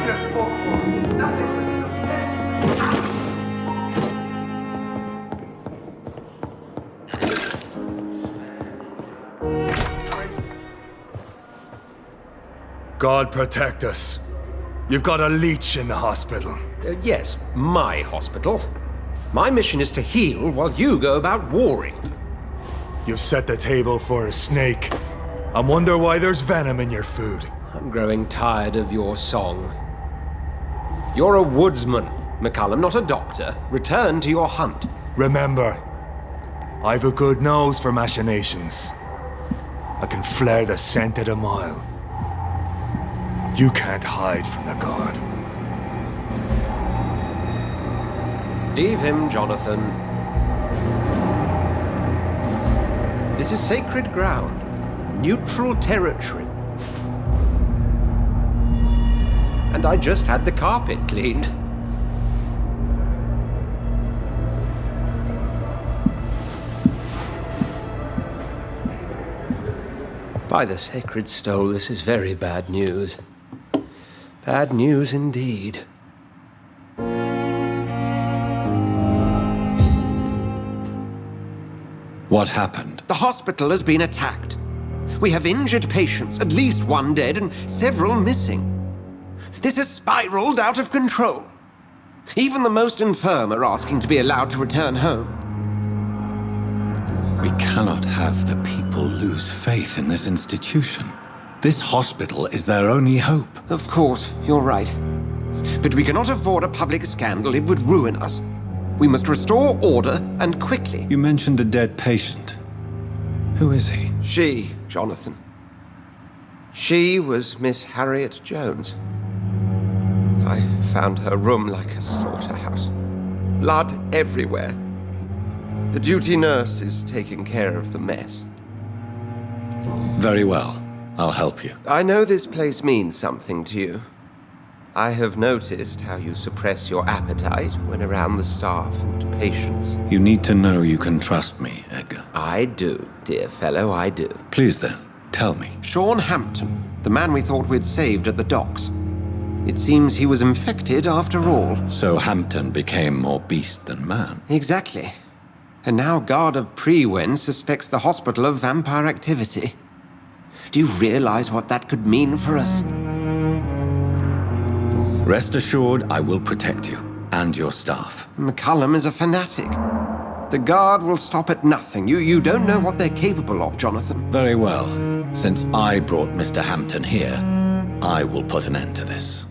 just spoke for. Nothing but God protect us. You've got a leech in the hospital. Yes, my hospital. My mission is to heal while you go about warring. You've set the table for a snake. I wonder why there's venom in your food. I'm growing tired of your song. You're a woodsman, McCullum, not a doctor. Return to your hunt. Remember, I've a good nose for machinations. I can flare the scent at a mile. You can't hide from the god. Leave him, Jonathan. This is sacred ground. Neutral territory. And I just had the carpet cleaned. By the sacred stole, this is very bad news. Bad news indeed. What happened? The hospital has been attacked. We have injured patients, at least one dead and several missing. This has spiraled out of control. Even the most infirm are asking to be allowed to return home. We cannot have the people lose faith in this institution. This hospital is their only hope. Of course, you're right. But we cannot afford a public scandal. It would ruin us. We must restore order, and quickly. You mentioned a dead patient. Who is he? She, Jonathan. She was Miss Harriet Jones. I found her room like a slaughterhouse. Blood everywhere. The duty nurse is taking care of the mess. Very well. I'll help you. I know this place means something to you. I have noticed how you suppress your appetite when around the staff and patients. You need to know you can trust me, Edgar. I do, dear fellow, I do. Please then, tell me. Sean Hampton, the man we thought we'd saved at the docks. It seems he was infected after all. So Hampton became more beast than man. Exactly. And now Guard of Prewen suspects the hospital of vampire activity. Do you realize what that could mean for us? Rest assured, I will protect you and your staff. McCullum is a fanatic. The Guard will stop at nothing. You don't know what they're capable of, Jonathan. Very well. Since I brought Mr. Hampton here, I will put an end to this.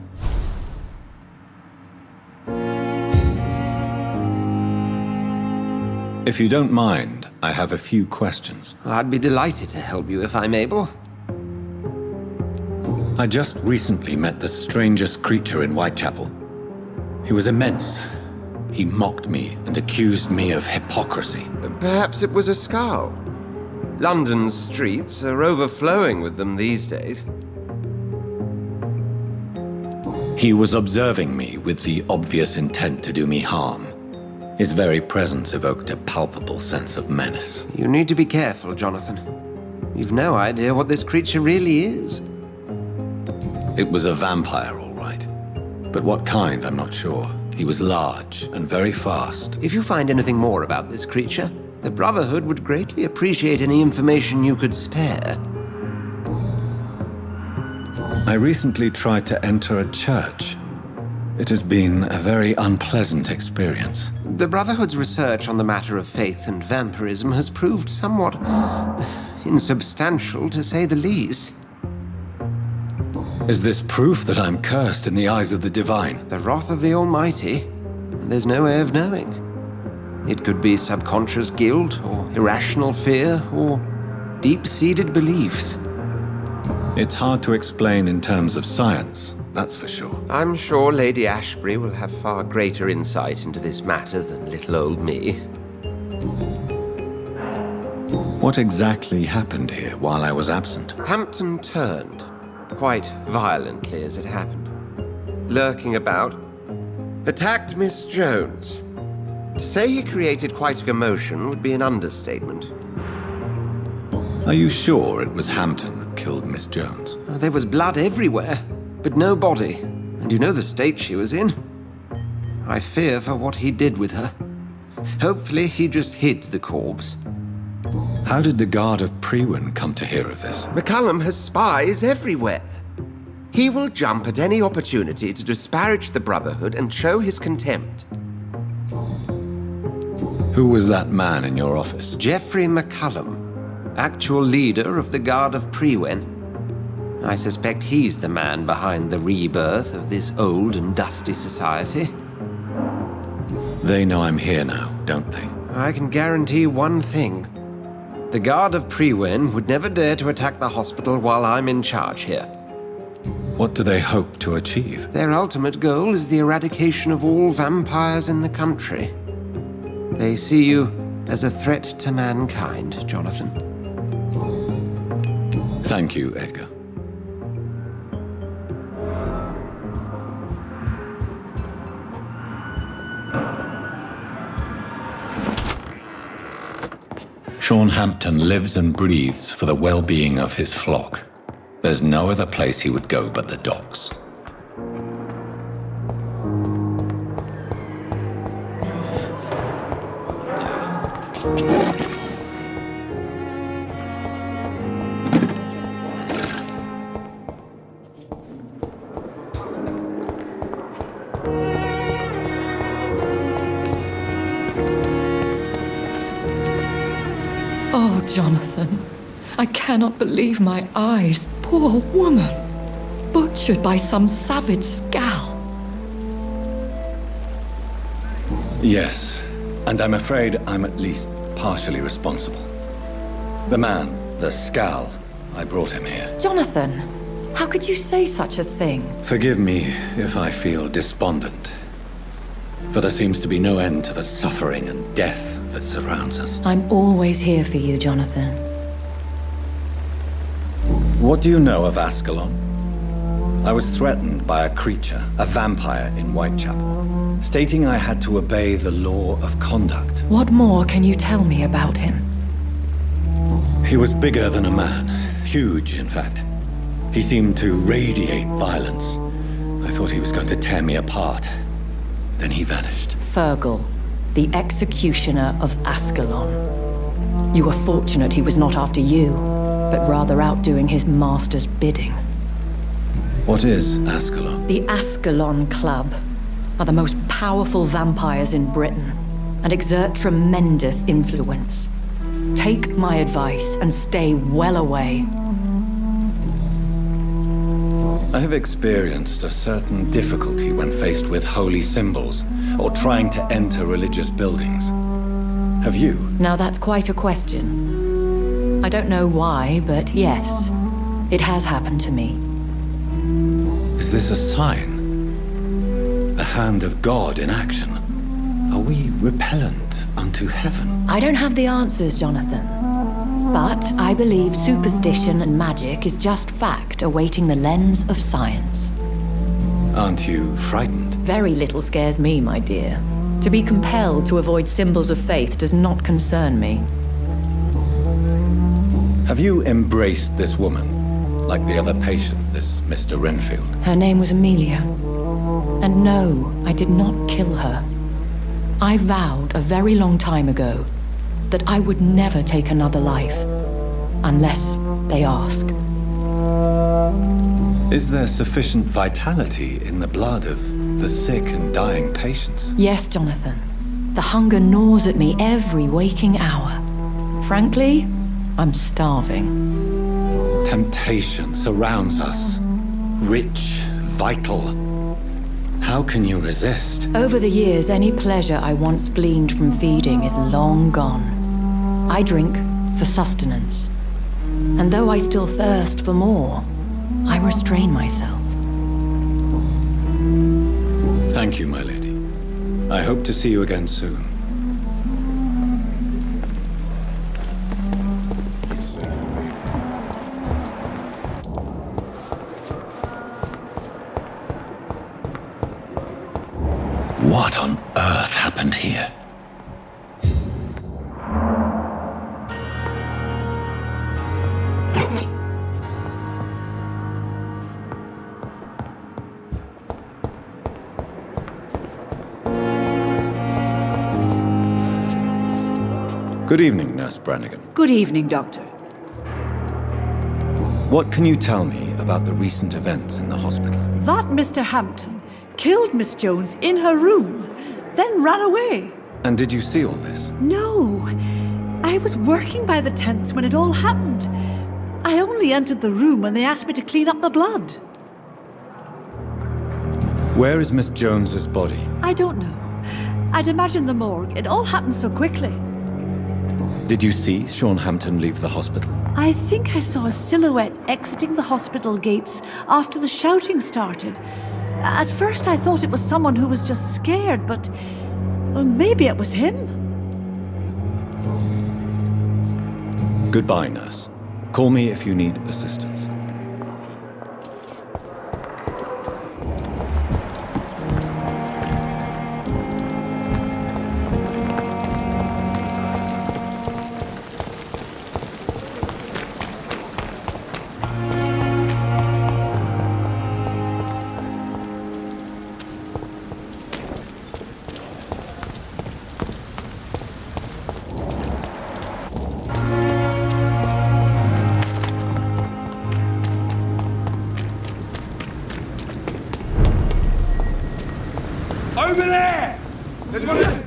If you don't mind, I have a few questions. I'd be delighted to help you if I'm able. I just recently met the strangest creature in Whitechapel. He was immense. He mocked me and accused me of hypocrisy. Perhaps it was a skull. London's streets are overflowing with them these days. He was observing me with the obvious intent to do me harm. His very presence evoked a palpable sense of menace. You need to be careful, Jonathan. You've no idea what this creature really is. It was a vampire, all right. But what kind, I'm not sure. He was large and very fast. If you find anything more about this creature, the Brotherhood would greatly appreciate any information you could spare. I recently tried to enter a church. It has been a very unpleasant experience. The Brotherhood's research on the matter of faith and vampirism has proved somewhat insubstantial, to say the least. Is this proof that I'm cursed in the eyes of the divine? The wrath of the Almighty? There's no way of knowing. It could be subconscious guilt, or irrational fear, or deep-seated beliefs. It's hard to explain in terms of science, that's for sure. I'm sure Lady Ashbury will have far greater insight into this matter than little old me. What exactly happened here while I was absent? Hampton turned, quite violently as it happened. Lurking about, attacked Miss Jones. To say he created quite a commotion would be an understatement. Are you sure it was Hampton that killed Miss Jones? There was blood everywhere, but no body, and And you know the state she was in? I fear for what he did with her. Hopefully he just hid the corpse. How did the Guard of Priwen come to hear of this? McCallum has spies everywhere. He will jump at any opportunity to disparage the Brotherhood and show his contempt. Who was that man in your office? Geoffrey McCallum, actual leader of the Guard of Priwen. I suspect he's the man behind the rebirth of this old and dusty society. They know I'm here now, don't they? I can guarantee one thing. The Guard of Priwen would never dare to attack the hospital while I'm in charge here. What do they hope to achieve? Their ultimate goal is the eradication of all vampires in the country. They see you as a threat to mankind, Jonathan. Thank you, Edgar. Sean Hampton lives and breathes for the well-being of his flock. There's no other place he would go but the docks. Oh, Jonathan, I cannot believe my eyes. Poor woman, butchered by some savage scowl. Yes, and I'm afraid I'm at least partially responsible. The man, the scowl, I brought him here. Jonathan, how could you say such a thing? Forgive me if I feel despondent, for there seems to be no end to the suffering and death that surrounds us. I'm always here for you, Jonathan. What do you know of Ascalon? I was threatened by a creature, a vampire in Whitechapel, stating I had to obey the law of conduct. What more can you tell me about him? He was bigger than a man, huge in fact. He seemed to radiate violence. I thought he was going to tear me apart. Then he vanished. Fergal, the executioner of Ascalon. You were fortunate he was not after you, but rather out doing his master's bidding. What is Ascalon? The Ascalon Club are the most powerful vampires in Britain and exert tremendous influence. Take my advice and stay well away. I have experienced a certain difficulty when faced with holy symbols or trying to enter religious buildings. Have you? Now that's quite a question. I don't know why, but yes, it has happened to me. Is this a sign? The hand of God in action? Are we repellent unto heaven? I don't have the answers, Jonathan. But I believe superstition and magic is just fact awaiting the lens of science. Aren't you frightened? Very little scares me, my dear. To be compelled to avoid symbols of faith does not concern me. Have you embraced this woman, like the other patient, this Mr. Renfield? Her name was Amelia. And no, I did not kill her. I vowed a very long time ago that I would never take another life, unless they ask. Is there sufficient vitality in the blood of the sick and dying patients? Yes, Jonathan. The hunger gnaws at me every waking hour. Frankly, I'm starving. Temptation surrounds us. Rich, vital. How can you resist? Over the years, any pleasure I once gleaned from feeding is long gone. I drink for sustenance. And though I still thirst for more, I restrain myself. Thank you, my lady. I hope to see you again soon. What on earth happened here? Good evening, Nurse Brannigan. Good evening, Doctor. What can you tell me about the recent events in the hospital? That Mr. Hampton killed Miss Jones in her room, then ran away. And did you see all this? No, I was working by the tents when it all happened. I only entered the room when they asked me to clean up the blood. Where is Miss Jones's body? I don't know. I'd imagine the morgue. It all happened so quickly. Did you see Sean Hampton leave the hospital? I think I saw a silhouette exiting the hospital gates after the shouting started. At first I thought it was someone who was just scared, but well, maybe it was him. Goodbye, nurse. Call me if you need assistance. Over there! There's one of them!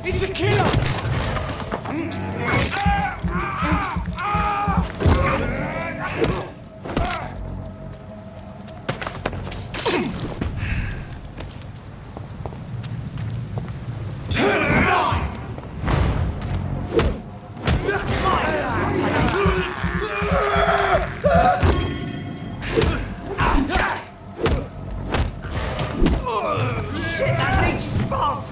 It's a killer! Shit, that leech is fast!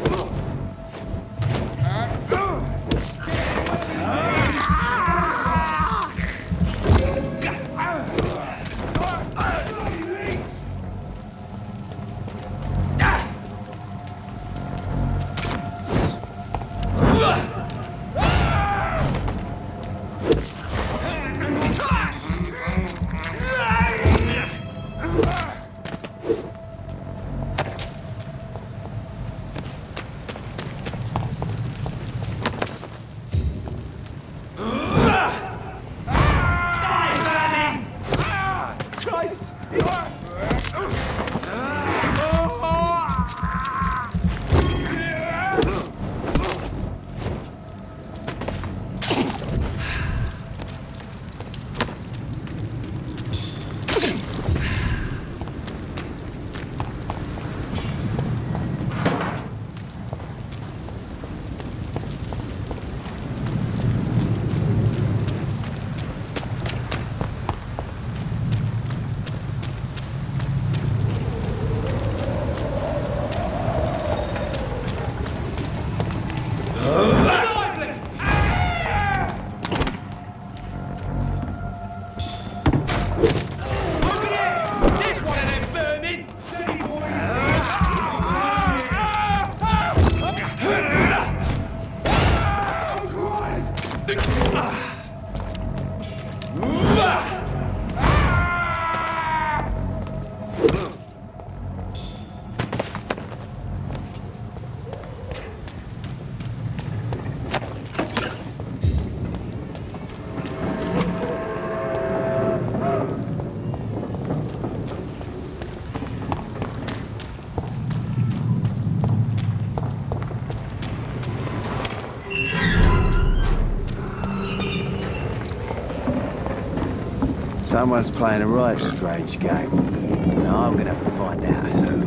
Someone's playing a right strange game. And I'm gonna find out who.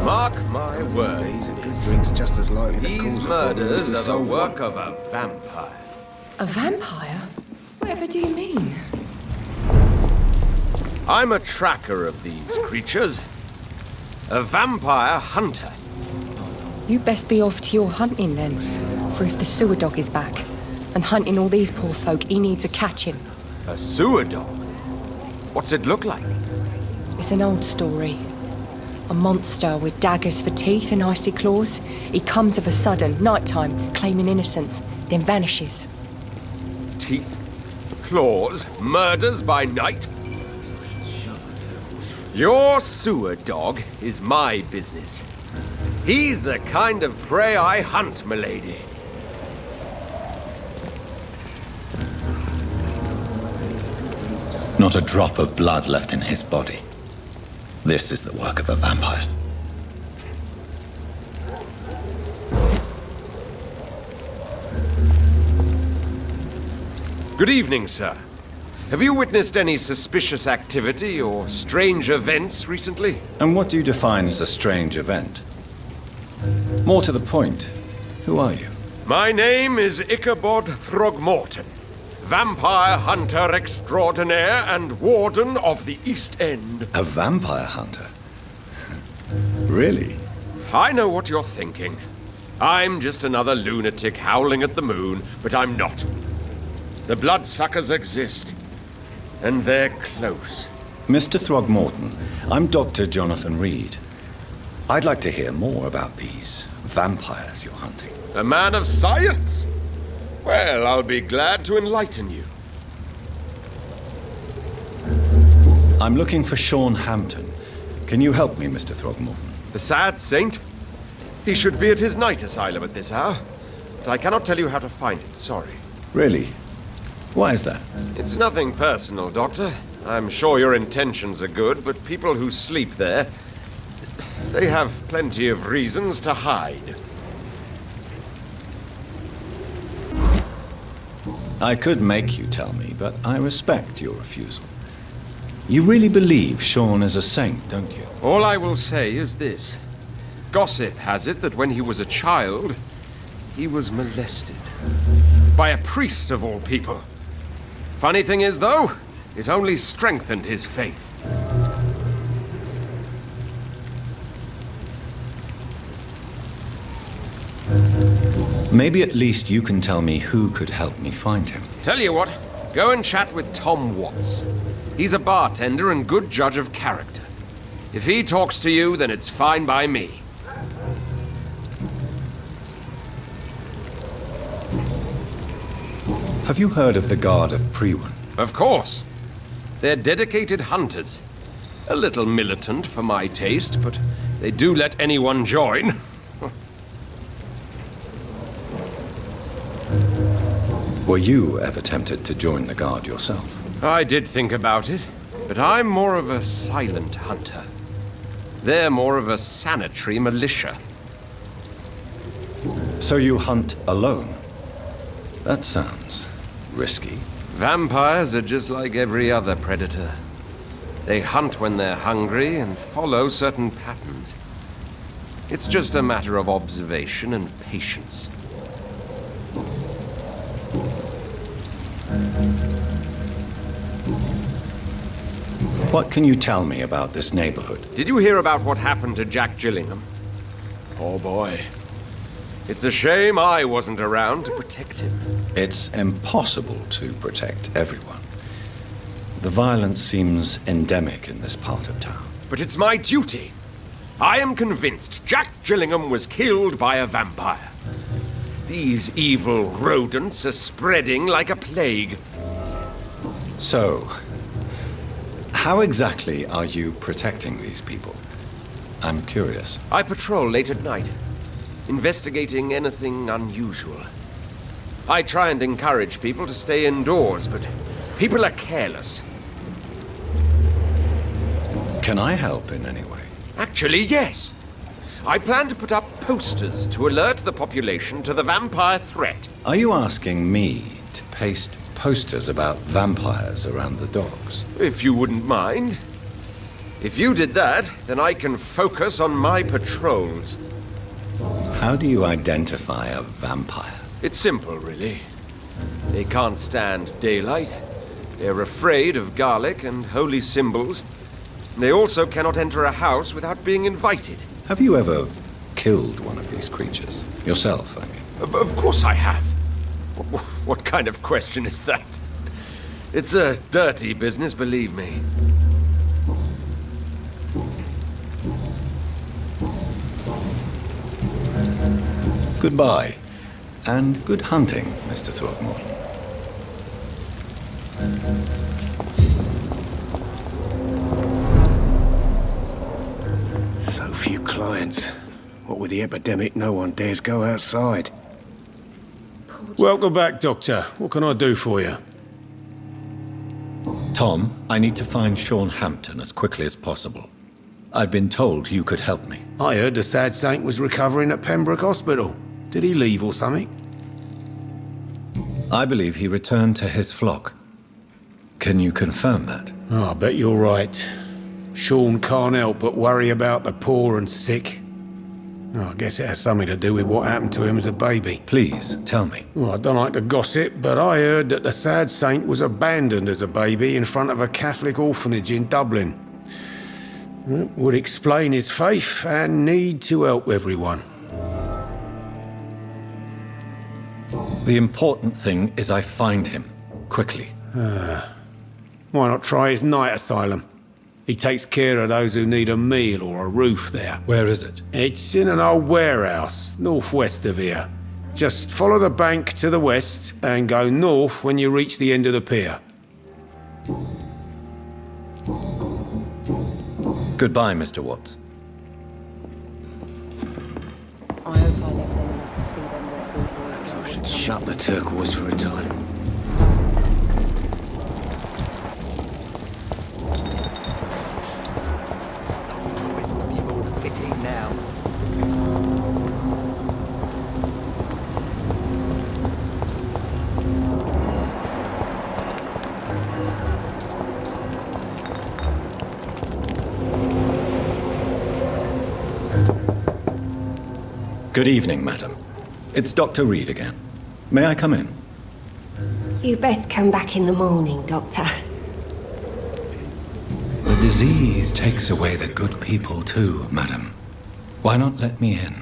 Mark my words. These are good drinks just as likely to These cause a problem as murders the are the soul work of a vampire. A vampire? Whatever do you mean? I'm a tracker of these creatures. A vampire hunter. You best be off to your hunting then. For if the sewer dog is back and hunting all these poor folk, he needs to catch him. A sewer dog? What's it look like? It's an old story. A monster with daggers for teeth and icy claws. He comes of a sudden, nighttime, claiming innocence, then vanishes. Teeth, claws, murders by night? Your sewer dog is my business. He's the kind of prey I hunt, milady. Not a drop of blood left in his body. This is the work of a vampire. Good evening, sir. Have you witnessed any suspicious activity or strange events recently? And what do you define as a strange event? More to the point, who are you? My name is Ichabod Throgmorton, vampire hunter extraordinaire and warden of the East End. A vampire hunter? Really? I know what you're thinking. I'm just another lunatic howling at the moon, but I'm not. The bloodsuckers exist, and they're close. Mr. Throgmorton, I'm Dr. Jonathan Reed. I'd like to hear more about these vampires you're hunting. A man of science? Well, I'll be glad to enlighten you. I'm looking for Sean Hampton. Can you help me, Mr. Throgmorton? The sad saint? He should be at his night asylum at this hour, but I cannot tell you how to find it, sorry. Really? Why is that? It's nothing personal, Doctor. I'm sure your intentions are good, but people who sleep there, they have plenty of reasons to hide. I could make you tell me, but I respect your refusal. You really believe Sean is a saint, don't you? All I will say is this. Gossip has it that when he was a child, he was molested. By a priest of all people. Funny thing is, though, it only strengthened his faith. Maybe at least you can tell me who could help me find him. Tell you what, go and chat with Tom Watts. He's a bartender and good judge of character. If he talks to you, then it's fine by me. Have you heard of the Guard of Priwen? Of course. They're dedicated hunters. A little militant for my taste, but they do let anyone join. Were you ever tempted to join the Guard yourself? I did think about it, but I'm more of a silent hunter. They're more of a sanitary militia. So you hunt alone? That sounds risky. Vampires are just like every other predator. They hunt when they're hungry and follow certain patterns. It's just a matter of observation and patience. What can you tell me about this neighborhood? Did you hear about what happened to Jack Gillingham? Oh boy. It's a shame I wasn't around to protect him. It's impossible to protect everyone. The violence seems endemic in this part of town. But it's my duty. I am convinced Jack Gillingham was killed by a vampire. These evil rodents are spreading like a plague. So, how exactly are you protecting these people? I'm curious. I patrol late at night, investigating anything unusual. I try and encourage people to stay indoors, but people are careless. Can I help in any way? Actually, yes. I plan to put up posters to alert the population to the vampire threat. Are you asking me to paste posters about vampires around the docks? If you wouldn't mind. If you did that, then I can focus on my patrols. How do you identify a vampire? It's simple, really. They can't stand daylight. They're afraid of garlic and holy symbols. They also cannot enter a house without being invited. Have you ever killed one of these creatures? Yourself, I mean. Of course I have. What kind of question is that? It's a dirty business, believe me. Goodbye, and good hunting, Mr. Throckmorton. So few clients. What with the epidemic, no one dares go outside. Welcome back, Doctor. What can I do for you? Tom, I need to find Sean Hampton as quickly as possible. I've been told you could help me. I heard the sad saint was recovering at Pembroke Hospital. Did he leave or something? I believe he returned to his flock. Can you confirm that? Oh, I bet you're right. Sean can't help but worry about the poor and sick. Oh, I guess it has something to do with what happened to him as a baby. Please, tell me. Well, I don't like to gossip, but I heard that the sad saint was abandoned as a baby in front of a Catholic orphanage in Dublin. It would explain his faith and need to help everyone. The important thing is I find him, quickly. Why not try his night asylum? He takes care of those who need a meal or a roof there. Where is it? It's in an old warehouse, northwest of here. Just follow the bank to the west and go north when you reach the end of the pier. Goodbye, Mr. Watts. I hope I live long enough to see them what people Shut the turquoise for a time. Be more fitting now. Good evening, madam. It's Dr. Reed again. May I come in? You best come back in the morning, Doctor. The disease takes away the good people too, madam. Why not let me in?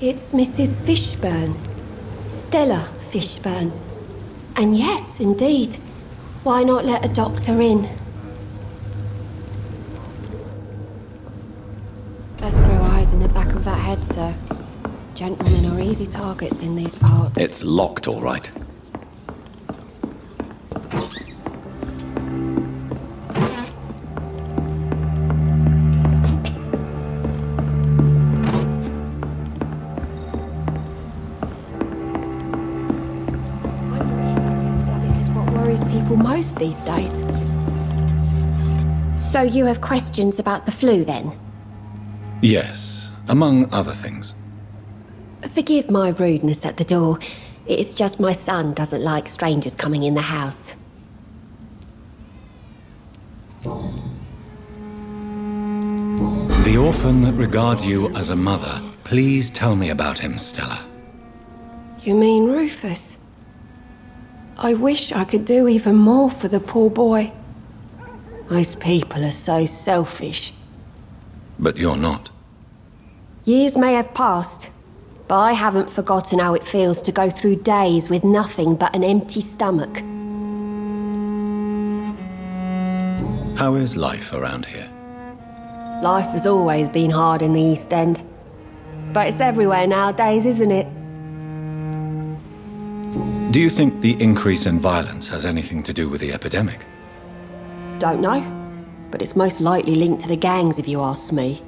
It's Mrs. Fishburne. Stella Fishburne. And yes, indeed. Why not let a doctor in? Just grow eyes in the back of that head, sir. Gentlemen are easy targets in these parts. It's locked, all right. Is what worries people most these days. So you have questions about the flu, then? Yes, among other things. Forgive my rudeness at the door. It's just my son doesn't like strangers coming in the house. The orphan that regards you as a mother. Please tell me about him, Stella. You mean Rufus? I wish I could do even more for the poor boy. Most people are so selfish. But you're not. Years may have passed, but I haven't forgotten how it feels to go through days with nothing but an empty stomach. How is life around here? Life has always been hard in the East End. But it's everywhere nowadays, isn't it? Do you think the increase in violence has anything to do with the epidemic? Don't know. But it's most likely linked to the gangs, if you ask me.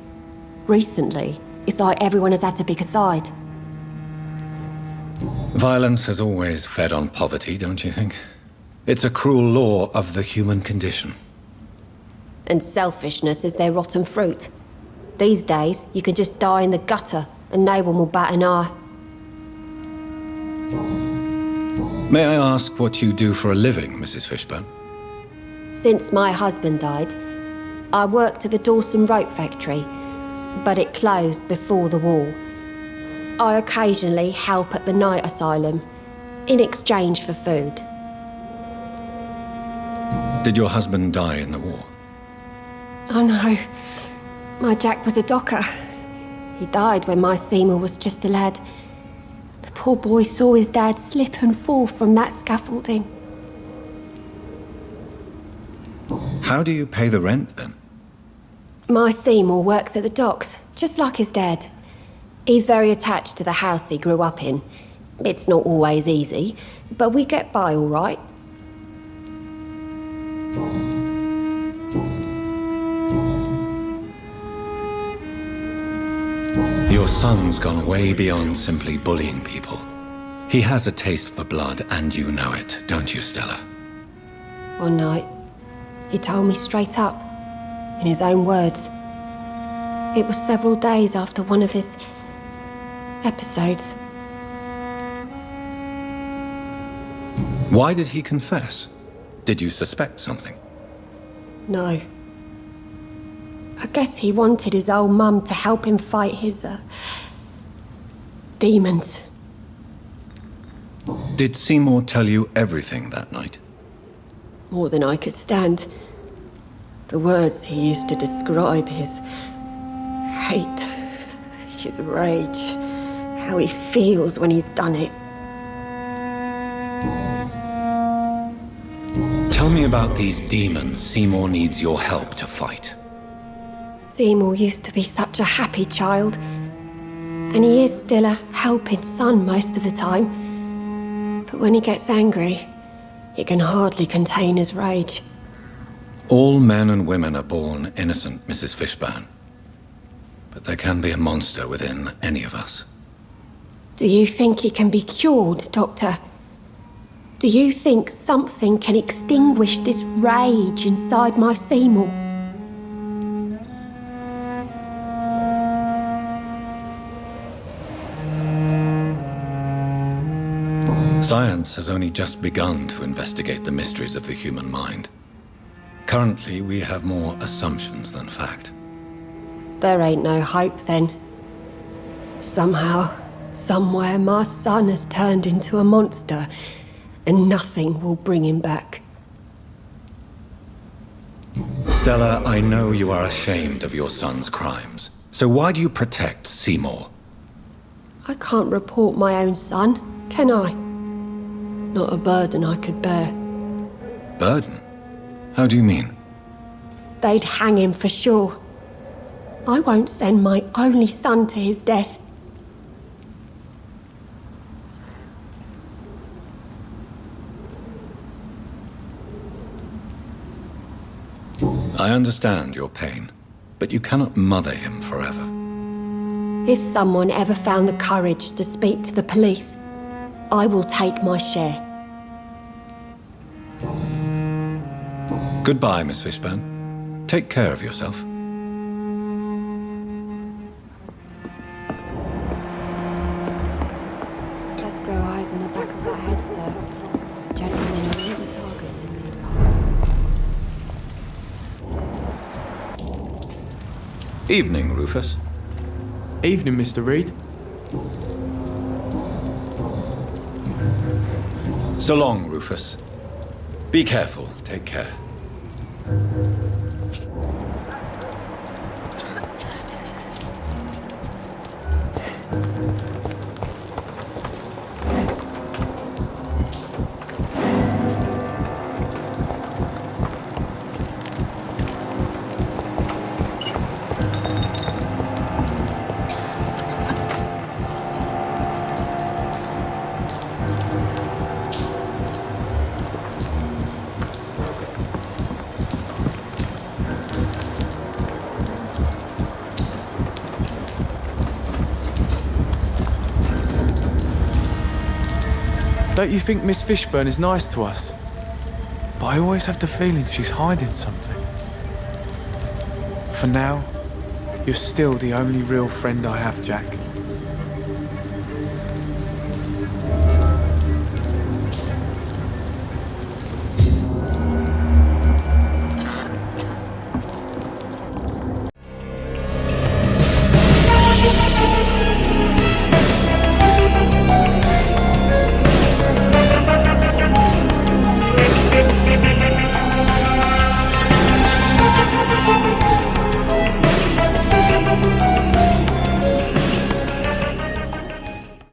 Recently, it's like everyone has had to pick a side. Violence has always fed on poverty, don't you think? It's a cruel law of the human condition. And selfishness is their rotten fruit. These days, you can just die in the gutter and no one will bat an eye. May I ask what you do for a living, Mrs. Fishburne? Since my husband died, I worked at the Dawson Rope factory, but it closed before the war. I occasionally help at the night asylum, in exchange for food. Did your husband die in the war? Oh no, my Jack was a docker. He died when my Seymour was just a lad. The poor boy saw his dad slip and fall from that scaffolding. How do you pay the rent, then? My Seymour works at the docks, just like his dad. He's very attached to the house he grew up in. It's not always easy, but we get by all right. Your son's gone way beyond simply bullying people. He has a taste for blood, and you know it, don't you, Stella? One night, he told me straight up, in his own words. It was several days after one of his episodes. Why did he confess? Did you suspect something? No. I guess he wanted his old mum to help him fight his, demons. Did Seymour tell you everything that night? More than I could stand. The words he used to describe his hate, his rage, how he feels when he's done it. Tell me about these demons Seymour needs your help to fight. Seymour used to be such a happy child, and he is still a helping son most of the time. But when he gets angry, he can hardly contain his rage. All men and women are born innocent, Mrs. Fishburne. But there can be a monster within any of us. Do you think he can be cured, Doctor? Do you think something can extinguish this rage inside my Seymour? Science has only just begun to investigate the mysteries of the human mind. Currently, we have more assumptions than fact. There ain't no hope, then. Somehow, somewhere, my son has turned into a monster, and nothing will bring him back. Stella, I know you are ashamed of your son's crimes. So why do you protect Seymour? I can't report my own son, can I? Not a burden I could bear. Burden? How do you mean? They'd hang him for sure. I won't send my only son to his death. I understand your pain, but you cannot mother him forever. If someone ever found the courage to speak to the police, I will take my share. Goodbye, Miss Fishburne. Take care of yourself. Just grow eyes in the back of our head, sir. Gentlemen are easy targets in these parts. Evening, Rufus. Evening, Mr. Reed. So long, Rufus. Be careful. Take care. Don't you think Miss Fishburne is nice to us? But I always have the feeling she's hiding something. For now, You're still the only real friend I have, Jack.